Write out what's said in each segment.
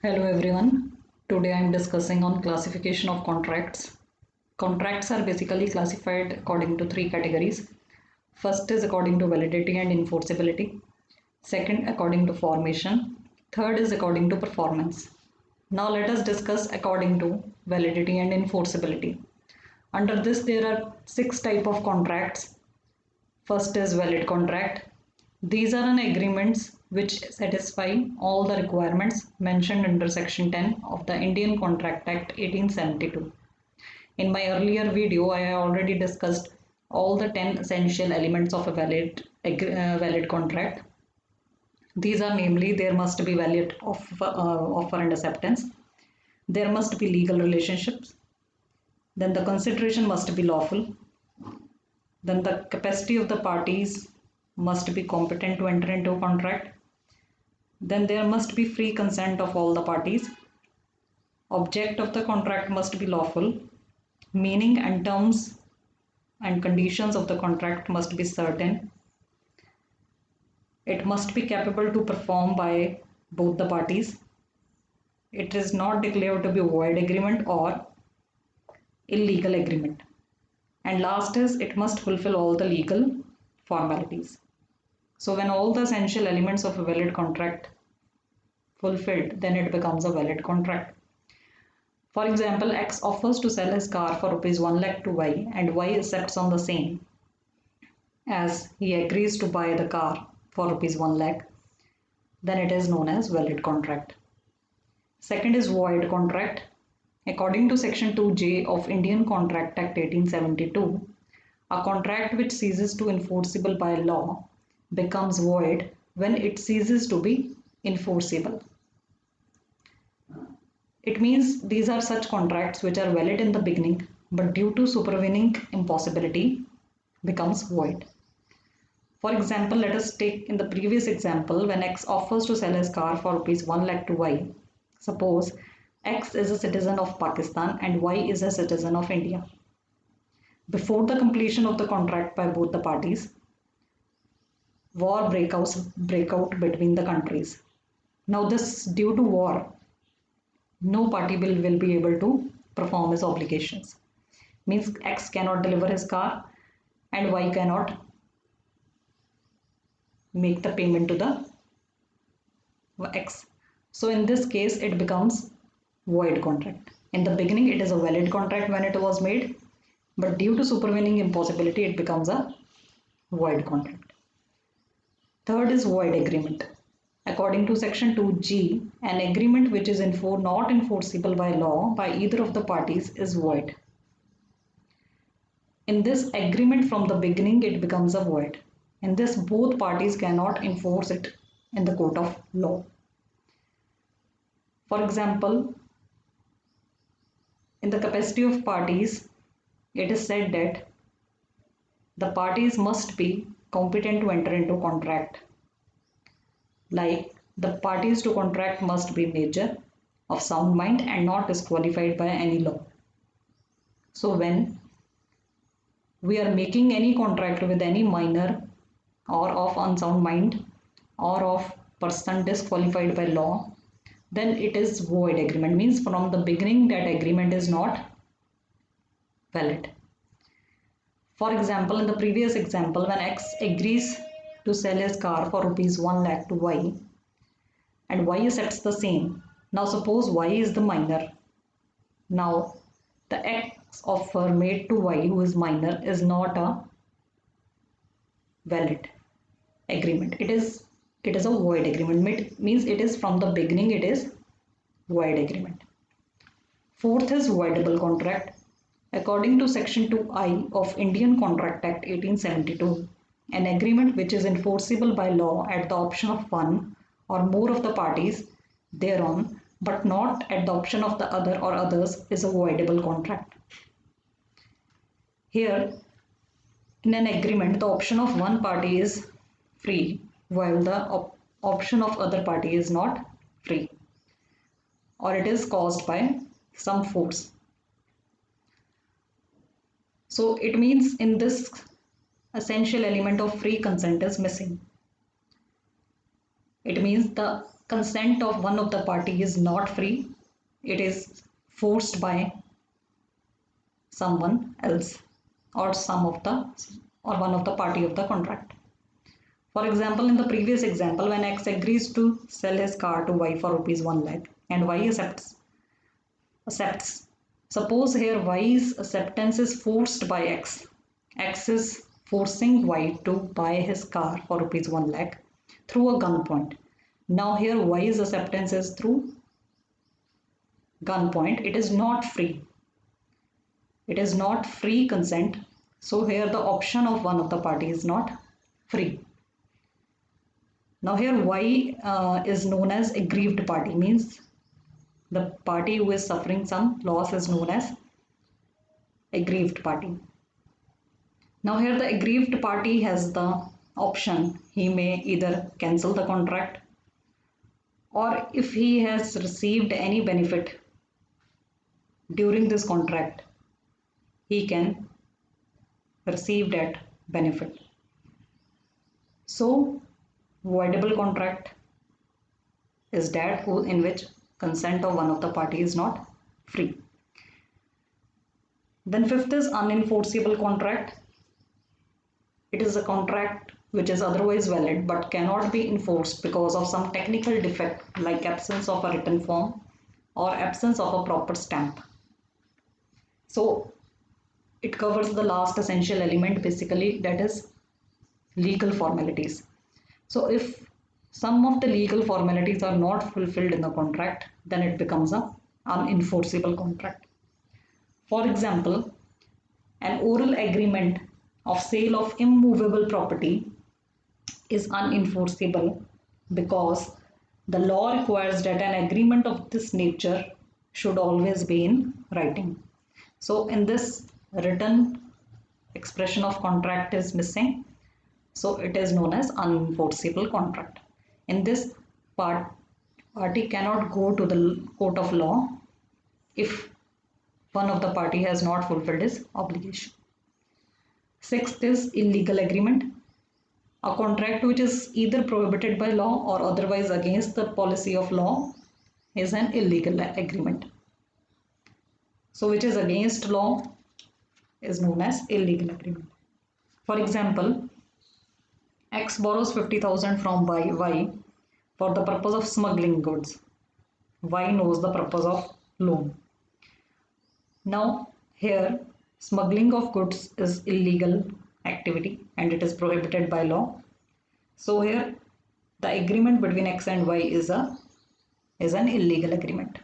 Hello everyone. Today I am discussing on classification of contracts. Contracts are basically classified according to three categories. First is according to validity and enforceability. Second, according to formation. Third is according to performance. Now let us discuss according to validity and enforceability. Under this there are six type of contracts. First is valid contract. These are an agreements which satisfy all the requirements mentioned under Section 10 of the Indian Contract Act 1872. In my earlier video, I have already discussed all the 10 essential elements of a valid contract. These are namely, there must be valid offer and acceptance, there must be legal relationships, then the consideration must be lawful, then the capacity of the parties must be competent to enter into a contract, then there must be free consent of all the parties, object of the contract must be lawful, meaning and terms and conditions of the contract must be certain, it must be capable to perform by both the parties, it is not declared to be void agreement or illegal agreement, and last is it must fulfill all the legal formalities. So when all the essential elements of a valid contract fulfilled, then it becomes a valid contract. For example, X offers to sell his car for rupees 1 lakh to Y and Y accepts on the same as he agrees to buy the car for rupees 1 lakh, then it is known as valid contract. Second is void contract. According to Section 2J of Indian Contract Act 1872, a contract which ceases to enforceable by law becomes void when it ceases to be enforceable. It means these are such contracts which are valid in the beginning but due to supervening impossibility becomes void. For example, let us take in the previous example when X offers to sell his car for rupees 1 lakh to Y. Suppose X is a citizen of Pakistan and Y is a citizen of India. Before the completion of the contract by both the parties, war break out between the countries. Now this due to war, no party will be able to perform his obligations. Means X cannot deliver his car and Y cannot make the payment to the X. So in this case it becomes void contract. In the beginning it is a valid contract when it was made, but due to supervening impossibility it becomes a void contract. Third is void agreement. According to Section 2G, an agreement which is not enforceable by law by either of the parties is void. In this agreement from the beginning it becomes a void. In this both parties cannot enforce it in the court of law. For example, in the capacity of parties, it is said that the parties must be competent to enter into contract. Like the parties to contract must be major, of sound mind and not disqualified by any law. So when we are making any contract with any minor or of unsound mind or of person disqualified by law, then it is void agreement. Means from the beginning that agreement is not valid. For example, in the previous example, when X agrees to sell his car for rupees 1 lakh to Y and Y accepts the same. Now suppose Y is the minor. Now the X offer made to Y who is minor is not a valid agreement. It is a void agreement. Means it is from the beginning it is void agreement. Fourth is voidable contract. According to Section 2I of Indian Contract Act 1872, an agreement which is enforceable by law at the option of one or more of the parties thereon, but not at the option of the other or others, is a voidable contract. Here, in an agreement, the option of one party is free, while the option of other party is not free, or it is caused by some force. So it means in this essential element of free consent is missing. It means the consent of one of the party is not free, it is forced by someone else or one of the party of the contract. For example, in the previous example, when X agrees to sell his car to Y for rupees 1 lakh and Y accepts. Suppose here Y's acceptance is forced by X. X is forcing Y to buy his car for rupees 1 lakh through a gunpoint. Now here Y's acceptance is through gunpoint. It is not free. It is not free consent. So here the option of one of the party is not free. Now here Y is known as aggrieved party, means the party who is suffering some loss is known as aggrieved party. Now here the aggrieved party has the option. He may either cancel the contract, or if he has received any benefit during this contract, he can receive that benefit. So voidable contract is that in which consent of one of the party is not free. Then fifth is unenforceable contract. It is a contract which is otherwise valid but cannot be enforced because of some technical defect like absence of a written form or absence of a proper stamp. So it covers the last essential element, basically, that is legal formalities. So if some of the legal formalities are not fulfilled in the contract, then it becomes an unenforceable contract. For example, an oral agreement of sale of immovable property is unenforceable because the law requires that an agreement of this nature should always be in writing. So in this, written expression of contract is missing, so it is known as unenforceable contract. In this party cannot go to the court of law if one of the party has not fulfilled his obligation. Sixth is illegal agreement. A contract which is either prohibited by law or otherwise against the policy of law is an illegal agreement. So which is against law is known as illegal agreement. For example, X borrows 50,000 from Y for the purpose of smuggling goods. Y knows the purpose of loan. Now here smuggling of goods is illegal activity and it is prohibited by law. So here the agreement between X and Y is an illegal agreement.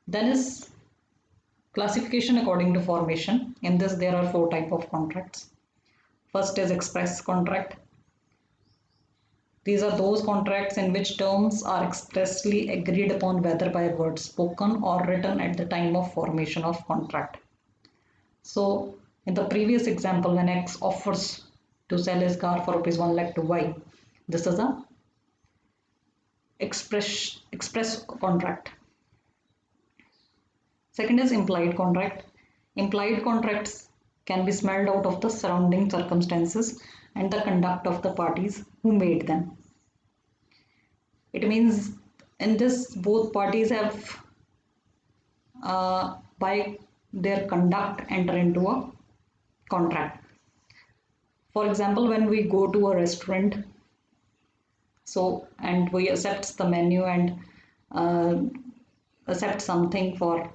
Then is classification according to formation. In this there are 4 types of contracts. First is express contract. These are those contracts in which terms are expressly agreed upon whether by words spoken or written at the time of formation of contract. So in the previous example, when X offers to sell his car for rupees 1 lakh to Y, this is a express contract. Second is implied contract. Implied contracts can be smelled out of the surrounding circumstances and the conduct of the parties who made them. It means in this both parties have by their conduct enter into a contract. For example, when we go to a restaurant, and we accept the menu and accept something for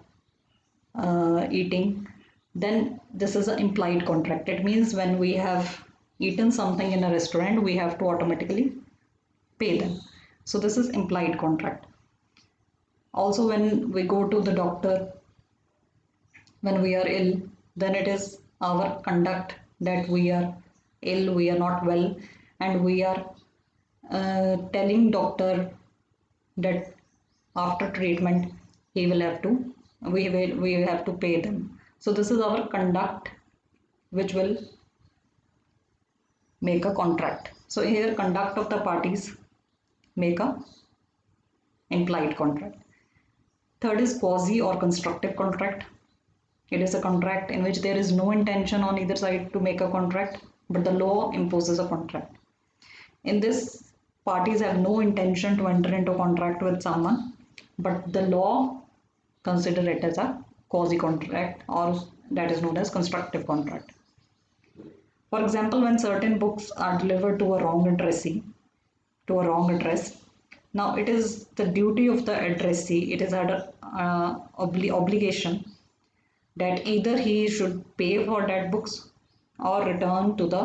eating, then this is an implied contract. It means when we have eaten something in a restaurant, we have to automatically pay them. So this is implied contract. Also, when we go to the doctor, when we are ill, then it is our conduct that we are ill, we are not well, and we are telling doctor that after treatment we have to pay them. So this is our conduct which will make a contract. So here conduct of the parties make a implied contract. Third is quasi or constructive contract. It is a contract in which there is no intention on either side to make a contract, but the law imposes a contract. In this parties have no intention to enter into contract with someone, but the law consider it as a quasi contract, or that is known as constructive contract. For example, when certain books are delivered to a wrong addressee, to a wrong address, now it is the duty of the addressee, it is an obligation that either he should pay for that books or return to the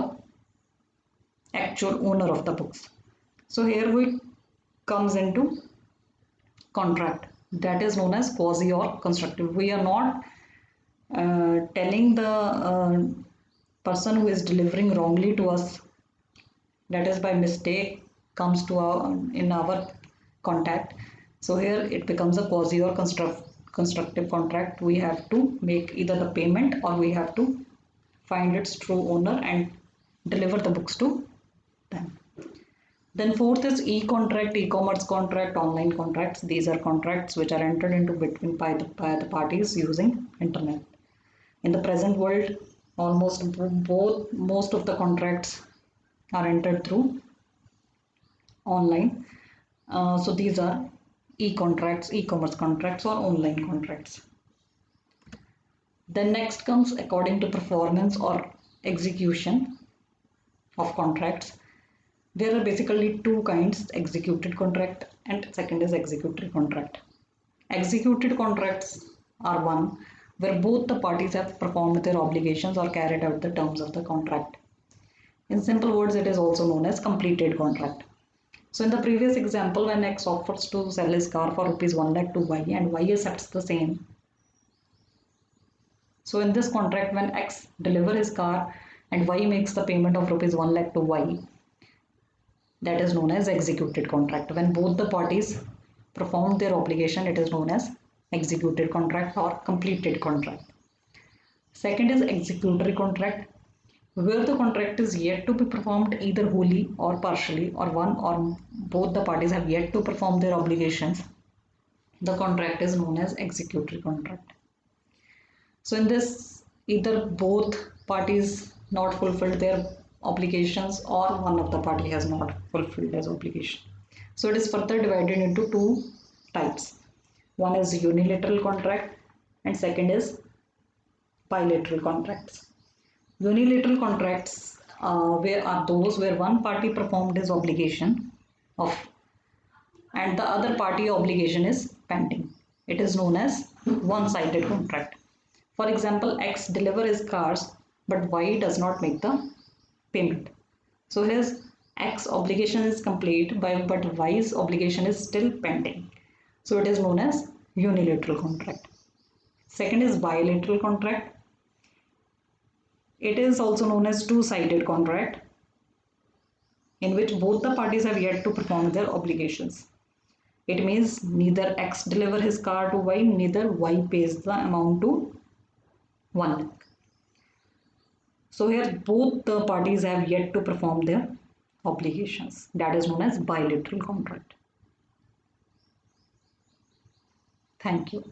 actual owner of the books. So here we comes into contract, that is known as quasi or constructive. We are not telling the person who is delivering wrongly to us, that is by mistake comes to our in our contact. So here it becomes a quasi or constructive contract. We have to make either the payment or we have to find its true owner and deliver the books to them. Then fourth is e-contract, e-commerce contract, online contracts. These are contracts which are entered into between by the parties using internet. In the present world, most of the contracts are entered through online. So these are e-contracts, e-commerce contracts, or online contracts. Then next comes according to performance or execution of contracts. There are basically two kinds, executed contract and second is executory contract. Executed contracts are one where both the parties have performed their obligations or carried out the terms of the contract. In simple words, it is also known as completed contract. So in the previous example, when X offers to sell his car for rupees 1 lakh to Y and Y accepts the same. So in this contract, when X delivers his car and Y makes the payment of rupees 1 lakh to Y, that is known as executed contract. When both the parties performed their obligation, it is known as executed contract or completed contract. Second is executory contract, where the contract is yet to be performed either wholly or partially, or one or both the parties have yet to perform their obligations. The contract is known as executory contract. So in this, either both parties not fulfilled their obligations or one of the party has not fulfilled his obligation. So it is further divided into two types. One is unilateral contract and second is bilateral contracts. Unilateral contracts where are those where one party performed his obligation of and the other party obligation is pending. It is known as one-sided contract. For example, X deliver his cars but Y does not make the payment. So his X obligation is complete but Y's obligation is still pending. So it is known as unilateral contract. Second is bilateral contract. It is also known as two-sided contract in which both the parties have yet to perform their obligations. It means neither X deliver his car to Y, neither Y pays the amount to 1 lakh. So here both the parties have yet to perform their obligations. That is known as bilateral contract. Thank you.